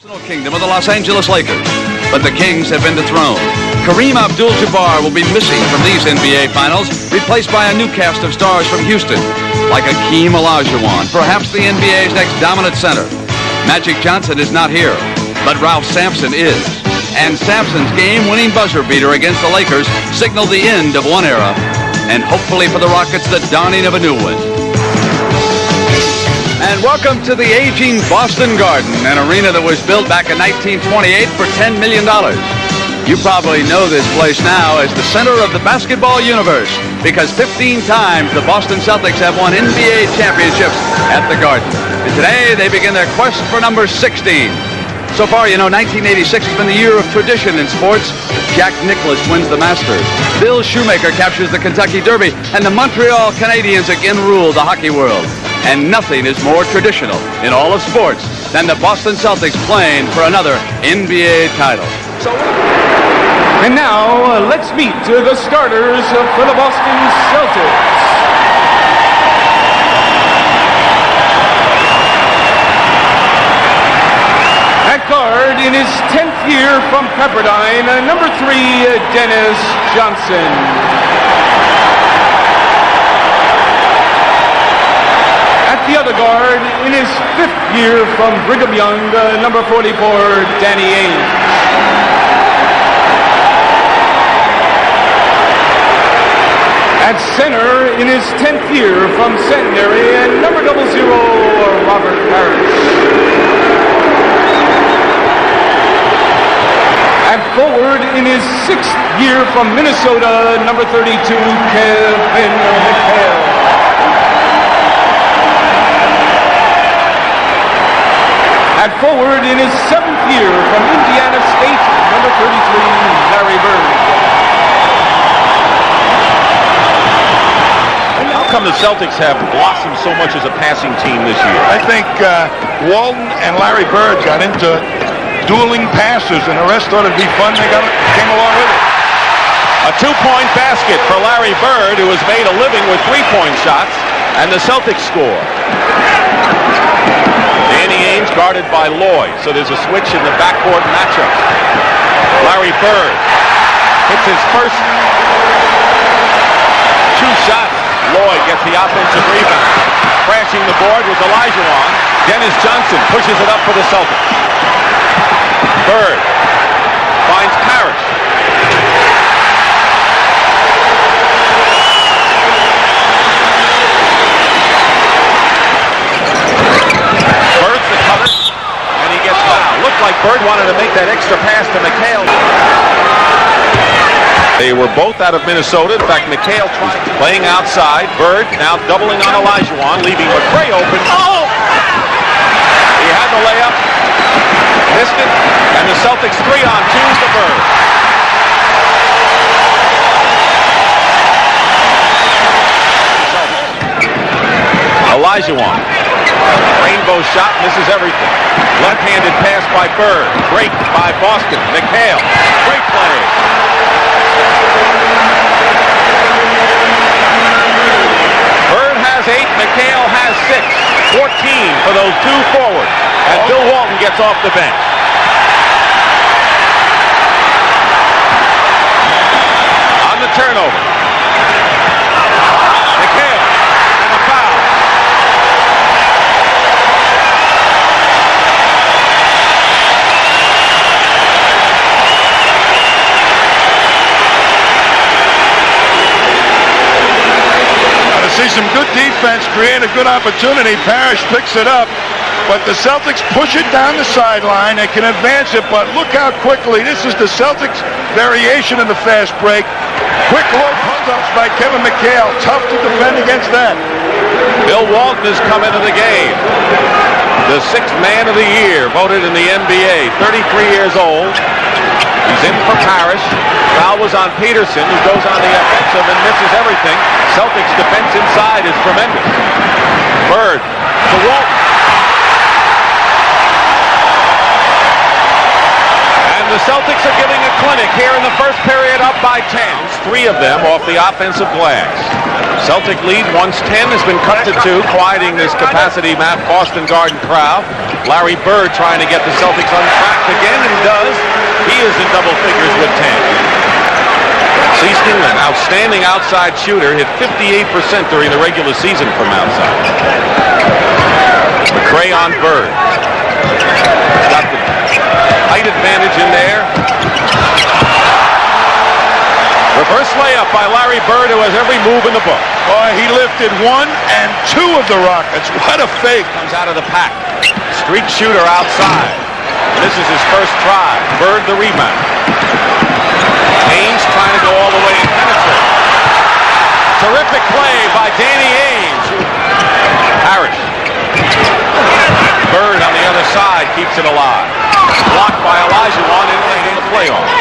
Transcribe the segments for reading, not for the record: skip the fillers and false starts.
Kingdom of the Los Angeles Lakers, but the Kings have been dethroned. Kareem Abdul-Jabbar will be missing from these NBA Finals, replaced by a new cast of stars from Houston, like Hakeem Olajuwon, perhaps the NBA's next dominant center. Magic Johnson is not here, but Ralph Sampson is. And Sampson's game-winning buzzer beater against the Lakers signaled the end of one era, and hopefully for the Rockets, the dawning of a new one. And welcome to the aging Boston Garden, an arena that was built back in 1928 for $10 million. You probably know this place now as the center of the basketball universe, because 15 times the Boston Celtics have won NBA championships at the Garden. And today they begin their quest for number 16. So far, 1986 has been the year of tradition in sports. Jack Nicklaus wins the Masters. Bill Shoemaker captures the Kentucky Derby, and the Montreal Canadiens again rule the hockey world. And nothing is more traditional in all of sports than the Boston Celtics playing for another NBA title. And now, let's meet the starters for the Boston Celtics. At guard, in his 10th year from Pepperdine, number 3, Dennis Johnson. At the other guard, in his 5th year from Brigham Young, number 44, Danny Ainge. At center, in his 10th year from Centenary, and number 00, Robert Parrish. At forward, in his 6th year from Minnesota, number 32, Kevin McHale. At forward, in his 7th year from Indiana State, number 33, Larry Bird. How come the Celtics have blossomed so much as a passing team this year? I think Walton and Larry Bird got into dueling passes, and the rest thought it'd be fun. They came along with it. A two-point basket for Larry Bird, who has made a living with three-point shots, and the Celtics score. Danny Ainge guarded by Lloyd, so there's a switch in the backcourt matchup. Larry Bird hits his first 2 shots. Lloyd gets the offensive rebound. Crashing the board was Olajuwon. Dennis Johnson pushes it up for the Celtics. Bird finds Parrish. Bird's the cover, and he gets fouled. Looked like Bird wanted to make that extra pass to McHale. They were both out of Minnesota. In fact, McHale playing outside. Bird now doubling on Olajuwon, leaving McRae open. Oh! He had the layup, missed it, and the Celtics 3-on-2 to Bird. Olajuwon, rainbow shot, misses everything. Left-handed pass by Bird, break by Boston. McHale, great play. Bird has 8, McHale has 6. 14 for those two forwards. And Bill Walton gets off the bench. On the turnover. McHale and a foul. See some good defense, create a good opportunity. Parrish picks it up, but the Celtics push it down the sideline. They can advance it, but look how quickly. This is the Celtics' variation in the fast break. Quick low post-ups by Kevin McHale. Tough to defend against that. Bill Walton has come into the game. The 6th man of the year, voted in the NBA. 33 years old. He's in for Parrish. Foul was on Peterson, who goes on the offensive and misses everything. Celtics defense inside is tremendous. Bird to Walton. And the Celtics are giving a clinic here in the first period, up by 10. 3 of them off the offensive glass. Celtic lead once 10 has been cut to 2, quieting this capacity map Boston Garden crowd. Larry Bird trying to get the Celtics on track again, and does. He is in double figures with 10. Seaston, an outstanding outside shooter, hit 58% during the regular season from outside. McRae on Bird. Got the height advantage in there. Reverse layup by Larry Bird, who has every move in the book. Boy, he lifted 1 and 2 of the Rockets. What a fake. Comes out of the pack. Streak shooter outside. This is his first try. Bird the rebound. Ainge trying to go all the way and penetrate. Terrific play by Danny Ainge. Parrish. Bird on the other side keeps it alive. Blocked by Olajuwon and late in the playoffs.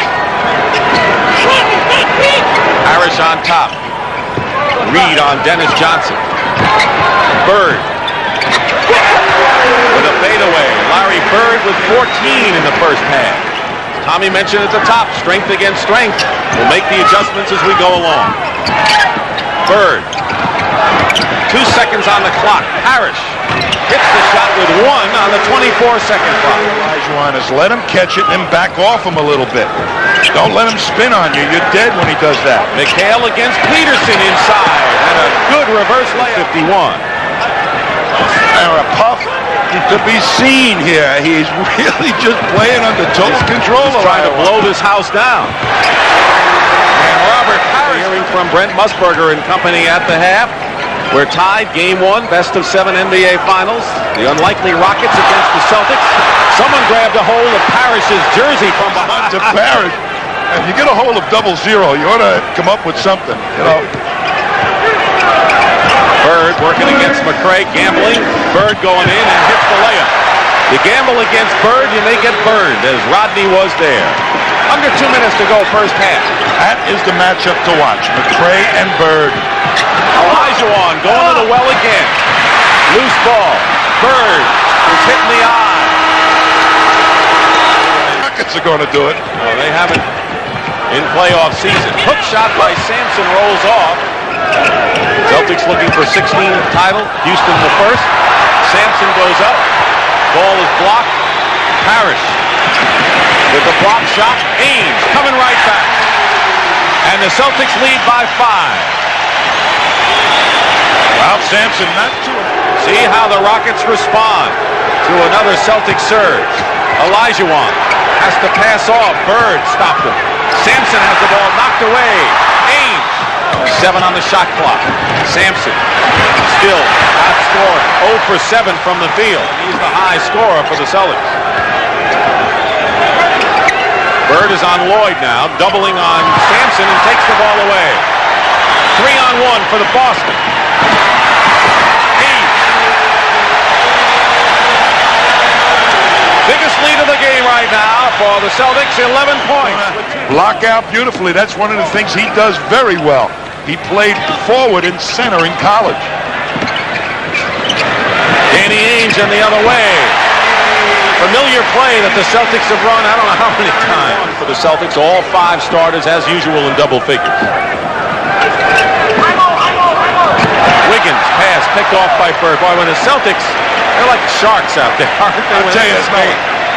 Parrish on top. Reed on Dennis Johnson. Bird with a fadeaway. Larry Bird with 14 in the first half. Tommy mentioned at the top, strength against strength. We'll make the adjustments as we go along. Bird. 2 seconds on the clock. Parrish hits the shot with 1 on the 24-second clock. Olajuwon has let him catch it and then back off him a little bit. Don't let him spin on you. You're dead when he does that. McHale against Peterson inside. And a good reverse layup. 51. And a puff to be seen here. He's really just playing under total control. He's trying to blow this house down. And Robert Parrish hearing from Brent Musburger and company at the half. We're tied, game 1, best of 7 NBA Finals. The unlikely Rockets against the Celtics. Someone grabbed a hold of Parrish's jersey from behind. To Parrish. If you get a hold of 0-0, you ought to come up with something, you know. Bird working against McRae, gambling. Bird going in and hits the layup. You gamble against Bird, you may get burned, as Rodney was there. Under 2 minutes to go, first half. That is the matchup to watch, McRae and Bird. Olajuwon going to the well again. Loose ball. Bird is hitting the eye. Rockets are going to do it. No, they haven't in playoff season. Hook shot by Sampson rolls off. Celtics looking for 16th title. Houston the first. Sampson goes up. Ball is blocked. Parrish with the block shot. Ainge coming right back. And the Celtics lead by 5. Ralph Sampson not too. See how the Rockets respond to another Celtic surge. Olajuwon has to pass off. Bird stopped him. Sampson has the ball knocked away. Ainge. 7 on the shot clock. Sampson still outscoring. 0 for 7 from the field. He's the high scorer for the Celtics. Bird is on Lloyd now, doubling on Sampson and takes the ball away. 3-on-1 for the Boston. Biggest lead of the game right now for the Celtics, 11 points. Block out beautifully. That's one of the things he does very well. He played forward and center in college. Danny Ainge on the other way. Familiar play that the Celtics have run I don't know how many times. For the Celtics, all 5 starters as usual in double figures. Wiggins pass picked off by Bird. Boy, when the Celtics, they're like sharks out there, aren't they? I'll tell you,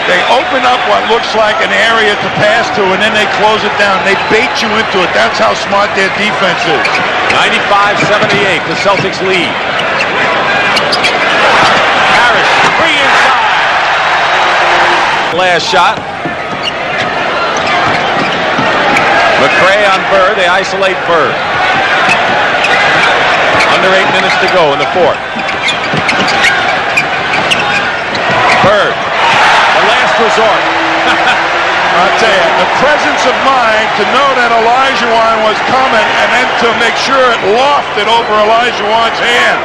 they open up what looks like an area to pass to, and then they close it down. They bait you into it. That's how smart their defense is. 95-78, the Celtics lead. Parrish, 3 inside. Last shot. McRae on Bird. They isolate Bird. Under 8 minutes to go in the 4th. Bird, the last resort. I'll tell you, the presence of mind to know that Olajuwon was coming and then to make sure it lofted over Olajuwon's hand.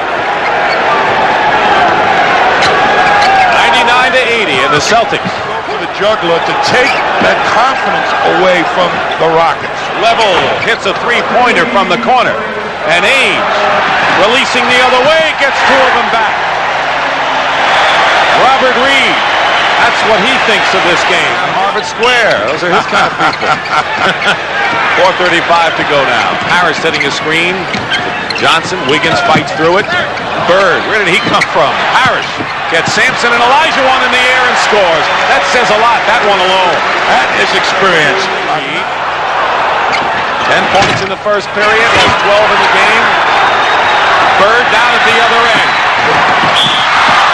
99-80, and the Celtics For the juggler to take that confidence away from the Rockets. level hits a 3-pointer from the corner, and Ainge releasing the other way gets 2 of them back. Robert Reed, that's what he thinks of this game. Harvard Square, those are his kind of people. 4:35 to go now. Harris setting a screen. Johnson, Wiggins fights through it. Bird, where did he come from? Harris Gets Sampson and Elijah in the air and scores. That says a lot, that one alone. That is experience. 10 points in the first period, has 12 in the game. Bird down at the other end.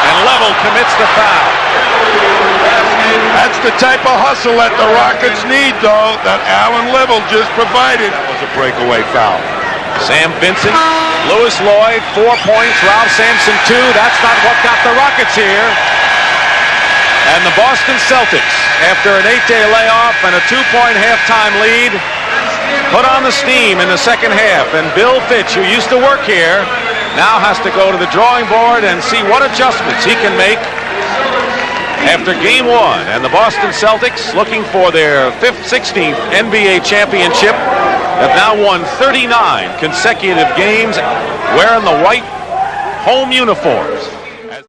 And Level commits the foul. That's the type of hustle that the Rockets need, though, that Allen Level just provided. That was a breakaway foul. Sam Vincent, Lewis Lloyd, 4 points, Ralph Sampson 2. That's not what got the Rockets here. And the Boston Celtics, after an 8-day layoff and a 2-point halftime lead, put on the steam in the second half. And Bill Fitch, who used to work here, now has to go to the drawing board and see what adjustments he can make after game one. And the Boston Celtics, looking for their 16th NBA championship, have now won 39 consecutive games wearing the white home uniforms.